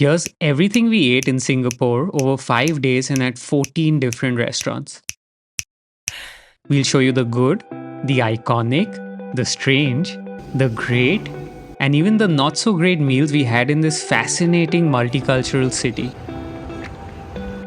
Here's everything we ate in Singapore over 5 days and at 14 different restaurants. We'll show you the good, the iconic, the strange, the great, and even the not so great meals we had in this fascinating multicultural city.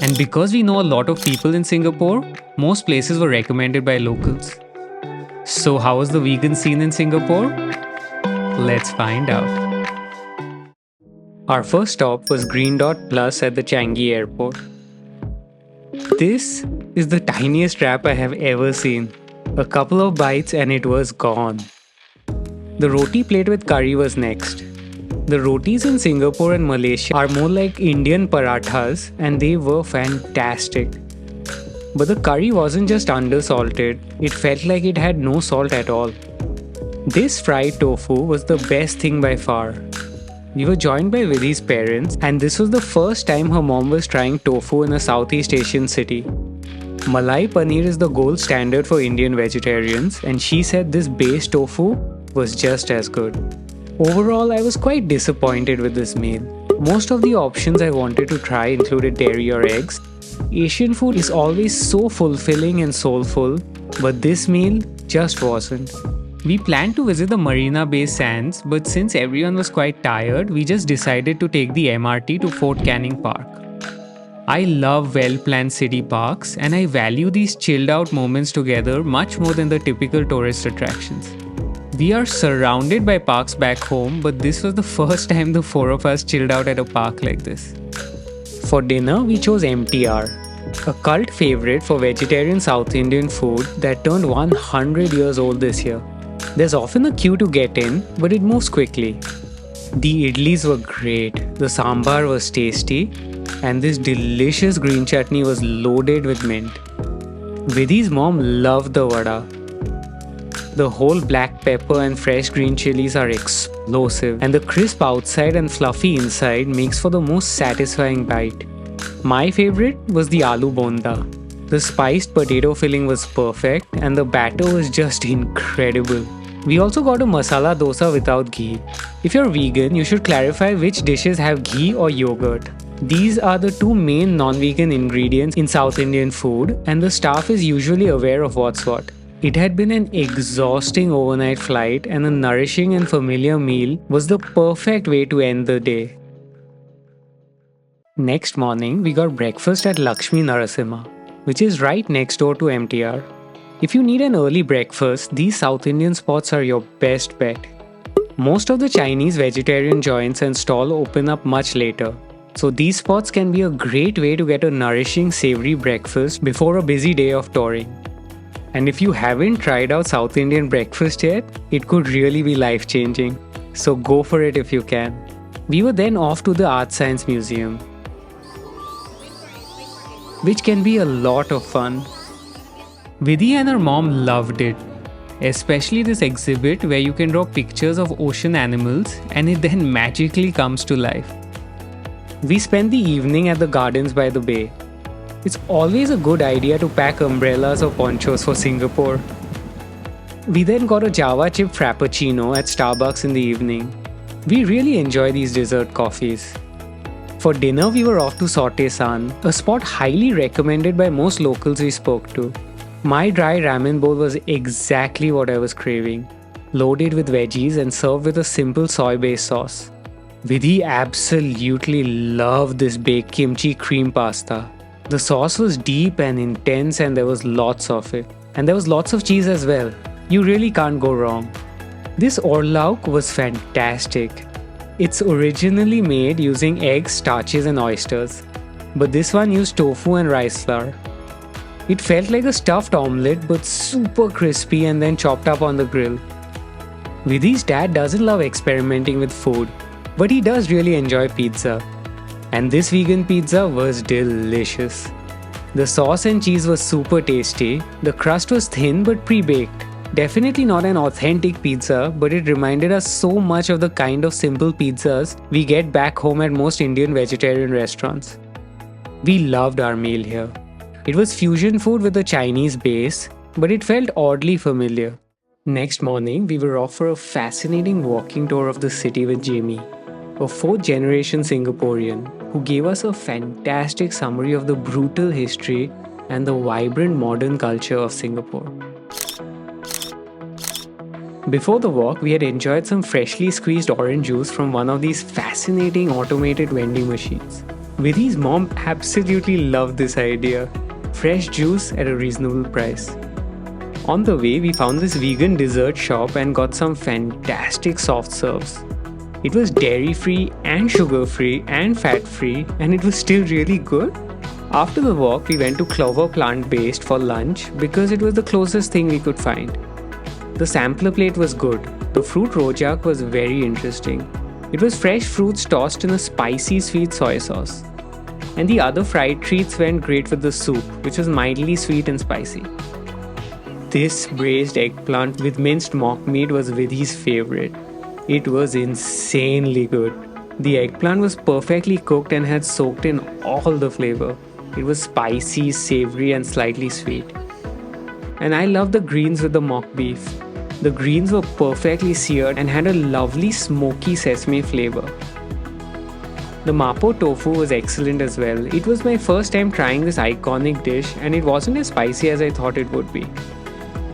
And because we know a lot of people in Singapore, most places were recommended by locals. So, how was the vegan scene in Singapore? Let's find out. Our first stop was Green Dot Plus at the Changi airport. This is the tiniest wrap I have ever seen. A couple of bites and it was gone. The roti plate with curry was next. The rotis in Singapore and Malaysia are more like Indian parathas and they were fantastic. But the curry wasn't just undersalted, it felt like it had no salt at all. This fried tofu was the best thing by far. We were joined by Vidhi's parents and this was the first time her mom was trying tofu in a Southeast Asian city. Malai paneer is the gold standard for Indian vegetarians and she said this base tofu was just as good. Overall, I was quite disappointed with this meal. Most of the options I wanted to try included dairy or eggs. Asian food is always so fulfilling and soulful, but this meal just wasn't. We planned to visit the Marina Bay Sands, but since everyone was quite tired, we just decided to take the MRT to Fort Canning Park. I love well-planned city parks and I value these chilled out moments together much more than the typical tourist attractions. We are surrounded by parks back home, but this was the first time the four of us chilled out at a park like this. For dinner, we chose MTR, a cult favorite for vegetarian South Indian food that turned 100 years old this year. There's often a queue to get in, but it moves quickly. The idlis were great, the sambar was tasty, and this delicious green chutney was loaded with mint. Vidhi's mom loved the vada. The whole black pepper and fresh green chilies are explosive, and the crisp outside and fluffy inside makes for the most satisfying bite. My favorite was the aloo bonda. The spiced potato filling was perfect, and the batter was just incredible. We also got a masala dosa without ghee. If you're vegan, you should clarify which dishes have ghee or yogurt. These are the two main non-vegan ingredients in South Indian food, and the staff is usually aware of what's what. It had been an exhausting overnight flight, and a nourishing and familiar meal was the perfect way to end the day. Next morning, we got breakfast at Lakshmi Narsimha, which is right next door to MTR. If you need an early breakfast, these South Indian spots are your best bet. Most of the Chinese vegetarian joints and stalls open up much later, so these spots can be a great way to get a nourishing savory breakfast before a busy day of touring. And if you haven't tried out South Indian breakfast yet, it could really be life-changing. So go for it if you can. We were then off to the Art Science Museum, which can be a lot of fun. Vidhi and her mom loved it, especially this exhibit where you can draw pictures of ocean animals and it then magically comes to life. We spent the evening at the gardens by the bay. It's always a good idea to pack umbrellas or ponchos for Singapore. We then got a Java chip frappuccino at Starbucks in the evening. We really enjoy these dessert coffees. For dinner, we were off to Saute San, a spot highly recommended by most locals we spoke to. My dry ramen bowl was exactly what I was craving, loaded with veggies and served with a simple soy-based sauce. Vidhi absolutely loved this baked kimchi cream pasta. The sauce was deep and intense and there was lots of it. And there was lots of cheese as well. You really can't go wrong. This orlauk was fantastic. It's originally made using eggs, starches and oysters. But this one used tofu and rice flour. It felt like a stuffed omelette but super crispy and then chopped up on the grill. Vidhi's dad doesn't love experimenting with food, but he does really enjoy pizza. And this vegan pizza was delicious. The sauce and cheese was super tasty. The crust was thin but pre-baked. Definitely not an authentic pizza, but it reminded us so much of the kind of simple pizzas we get back home at most Indian vegetarian restaurants. We loved our meal here. It was fusion food with a Chinese base, but it felt oddly familiar. Next morning, we were off for a fascinating walking tour of the city with Jamie. a fourth-generation Singaporean who gave us a fantastic summary of the brutal history and the vibrant modern culture of Singapore. Before the walk, we had enjoyed some freshly squeezed orange juice from one of these fascinating automated vending machines. Vidhi's mom absolutely loved this idea. Fresh juice at a reasonable price. On the way, we found this vegan dessert shop and got some fantastic soft serves. It was dairy-free and sugar-free and fat-free, and it was still really good. After the walk, we went to Clover plant-based for lunch because it was the closest thing we could find. The sampler plate was good. The fruit rojak was very interesting. It was fresh fruits tossed in a spicy sweet soy sauce. And the other fried treats went great with the soup, which was mildly sweet and spicy. This braised eggplant with minced mock meat was Vidhi's favorite. It was insanely good. The eggplant was perfectly cooked and had soaked in all the flavor. It was spicy, savory, and slightly sweet. And I loved the greens with the mock beef. The greens were perfectly seared and had a lovely smoky sesame flavor. The mapo tofu was excellent as well. It was my first time trying this iconic dish and it wasn't as spicy as I thought it would be.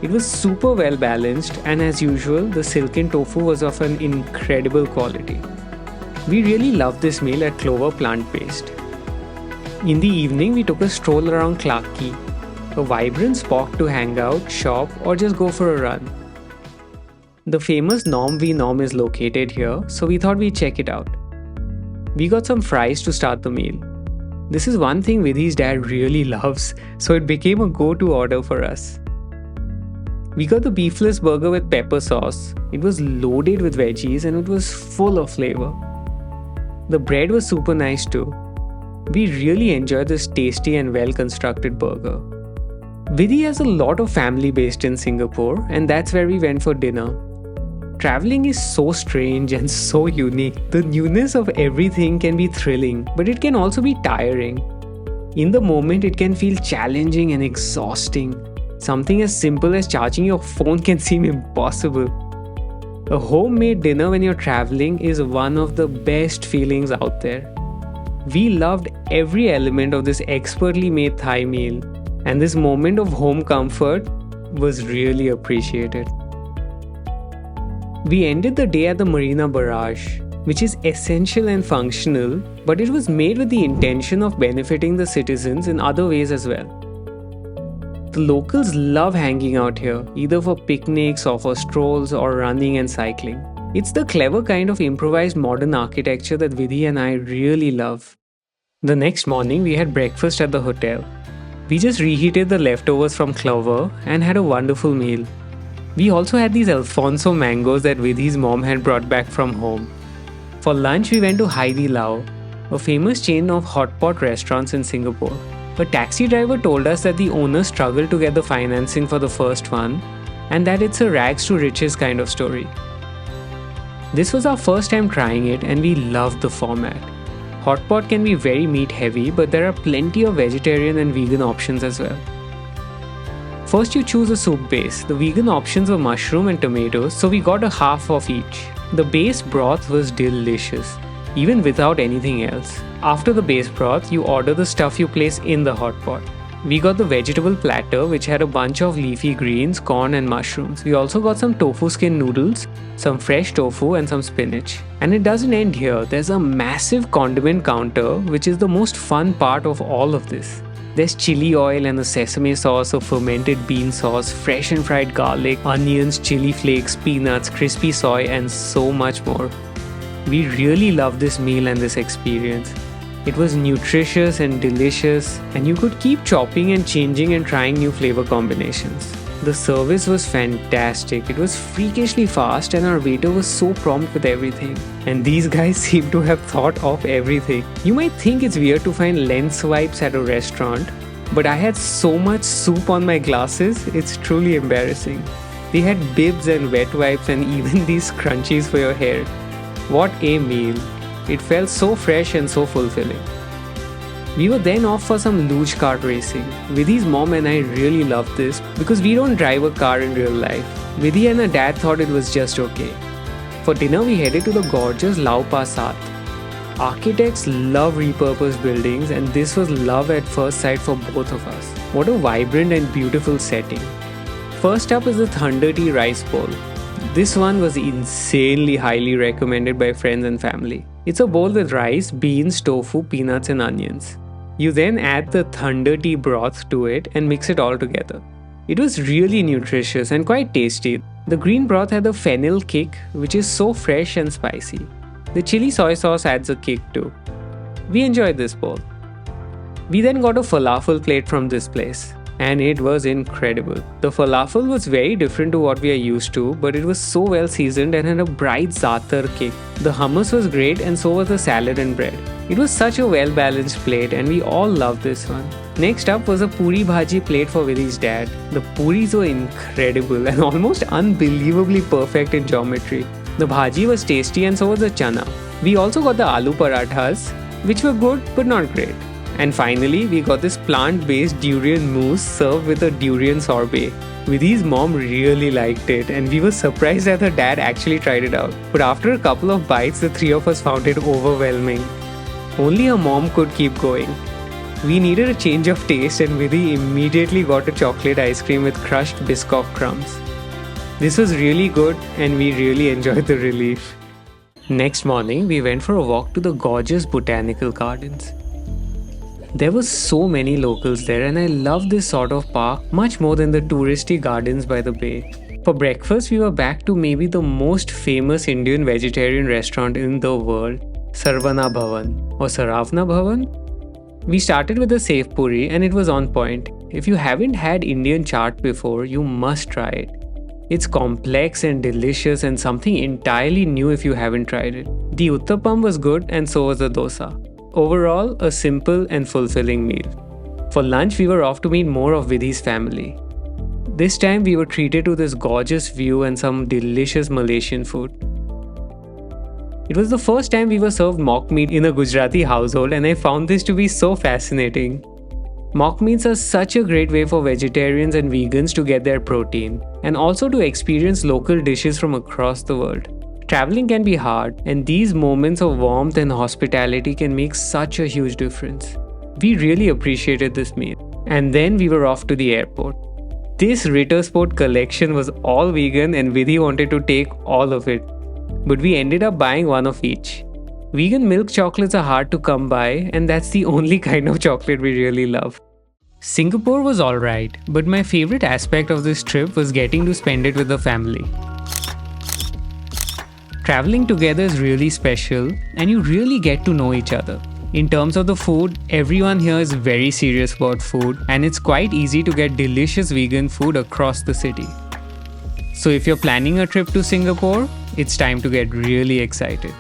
It was super well balanced and as usual, the silken tofu was of an incredible quality. We really loved this meal at Clover plant-based. In the evening, we took a stroll around Clarke Quay, a vibrant spot to hang out, shop or just go for a run. The famous Nomvnom is located here, so we thought we'd check it out. We got some fries to start the meal. This is one thing Vidhi's dad really loves, so it became a go-to order for us. We got the beefless burger with pepper sauce. It was loaded with veggies and it was full of flavor. The bread was super nice too. We really enjoyed this tasty and well-constructed burger. Vidhi has a lot of family based in Singapore and that's where we went for dinner. Traveling is so strange and so unique. The newness of everything can be thrilling, but it can also be tiring. In the moment, it can feel challenging and exhausting. Something as simple as charging your phone can seem impossible. A homemade dinner when you're traveling is one of the best feelings out there. We loved every element of this expertly made Thai meal, and this moment of home comfort was really appreciated. We ended the day at the Marina Barrage, which is essential and functional, but it was made with the intention of benefiting the citizens in other ways as well. The locals love hanging out here, either for picnics or for strolls or running and cycling. It's the clever kind of improvised modern architecture that Vidhi and I really love. The next morning, we had breakfast at the hotel. We just reheated the leftovers from Clover and had a wonderful meal. We also had these Alfonso mangoes that Vidhi's mom had brought back from home. For lunch, we went to Hai Di Lao, a famous chain of hot pot restaurants in Singapore. A taxi driver told us that the owner struggled to get the financing for the first one and that it's a rags to riches kind of story. This was our first time trying it and we loved the format. Hot pot can be very meat heavy, but there are plenty of vegetarian and vegan options as well. First you choose a soup base. The vegan options were mushroom and tomatoes, so we got a half of each. The base broth was delicious, even without anything else. After the base broth, you order the stuff you place in the hot pot. We got the vegetable platter which had a bunch of leafy greens, corn and mushrooms. We also got some tofu skin noodles, some fresh tofu and some spinach. And it doesn't end here. There's a massive condiment counter which is the most fun part of all of this. There's chili oil and a sesame sauce, a fermented bean sauce, fresh and fried garlic, onions, chili flakes, peanuts, crispy soy and so much more. We really loved this meal and this experience. It was nutritious and delicious and you could keep chopping and changing and trying new flavor combinations. The service was fantastic. It was freakishly fast and our waiter was so prompt with everything. And these guys seem to have thought of everything. You might think it's weird to find lens wipes at a restaurant, but I had so much soup on my glasses, it's truly embarrassing. They had bibs and wet wipes and even these scrunchies for your hair. What a meal. It felt so fresh and so fulfilling. We were then off for some luge kart racing. Vidhi's mom and I really loved this because we don't drive a car in real life. Vidhi and her dad thought it was just okay. For dinner, we headed to the gorgeous Lau Pa Sat. Architects love repurposed buildings, and this was love at first sight for both of us. What a vibrant and beautiful setting. First up is the Thunder Tea Rice Bowl. This one was insanely highly recommended by friends and family. It's a bowl with rice, beans, tofu, peanuts, and onions. You then add the Thunder Tea broth to it and mix it all together. It was really nutritious and quite tasty. The green broth had a fennel kick, which is so fresh and spicy. The chili soy sauce adds a kick too. We enjoyed this bowl. We then got a falafel plate from this place, and it was incredible. The falafel was very different to what we are used to, but it was so well seasoned and had a bright zaatar kick. The hummus was great, and so was the salad and bread. It was such a well balanced plate, and we all loved this one. Next up was a puri bhaji plate for Vidhi's dad. The puris were incredible and almost unbelievably perfect in geometry. The bhaji was tasty, and so was the chana. We also got the aloo parathas, which were good but not great. And finally, we got this plant-based durian mousse served with a durian sorbet. Vidhi's mom really liked it, and we were surprised that her dad actually tried it out. But after a couple of bites, the three of us found it overwhelming. Only her mom could keep going. We needed a change of taste, and Vidhi immediately got a chocolate ice cream with crushed Biscoff crumbs. This was really good, and we really enjoyed the relief. Next morning, we went for a walk to the gorgeous Botanical Gardens. There were so many locals there, and I love this sort of park much more than the touristy gardens by the bay. For breakfast, we were back to maybe the most famous Indian vegetarian restaurant in the world, Sarvana Bhavan or Saravana Bhavan. We started with a safe puri, and it was on point. If you haven't had Indian chaat before, you must try it. It's complex and delicious, and something entirely new if you haven't tried it. The uttapam was good, and so was the dosa. Overall, a simple and fulfilling meal. For lunch, we were off to meet more of Vidhi's family. This time, we were treated to this gorgeous view and some delicious Malaysian food. It was the first time we were served mock meat in a Gujarati household, and I found this to be so fascinating. Mock meats are such a great way for vegetarians and vegans to get their protein, and also to experience local dishes from across the world. Traveling can be hard, and these moments of warmth and hospitality can make such a huge difference. We really appreciated this meal. And then we were off to the airport. This Ritter Sport collection was all vegan, and Vidhi wanted to take all of it. But we ended up buying one of each. Vegan milk chocolates are hard to come by, and that's the only kind of chocolate we really love. Singapore was alright, but my favorite aspect of this trip was getting to spend it with the family. Traveling together is really special, and you really get to know each other. In terms of the food, everyone here is very serious about food, and it's quite easy to get delicious vegan food across the city. So if you're planning a trip to Singapore, it's time to get really excited.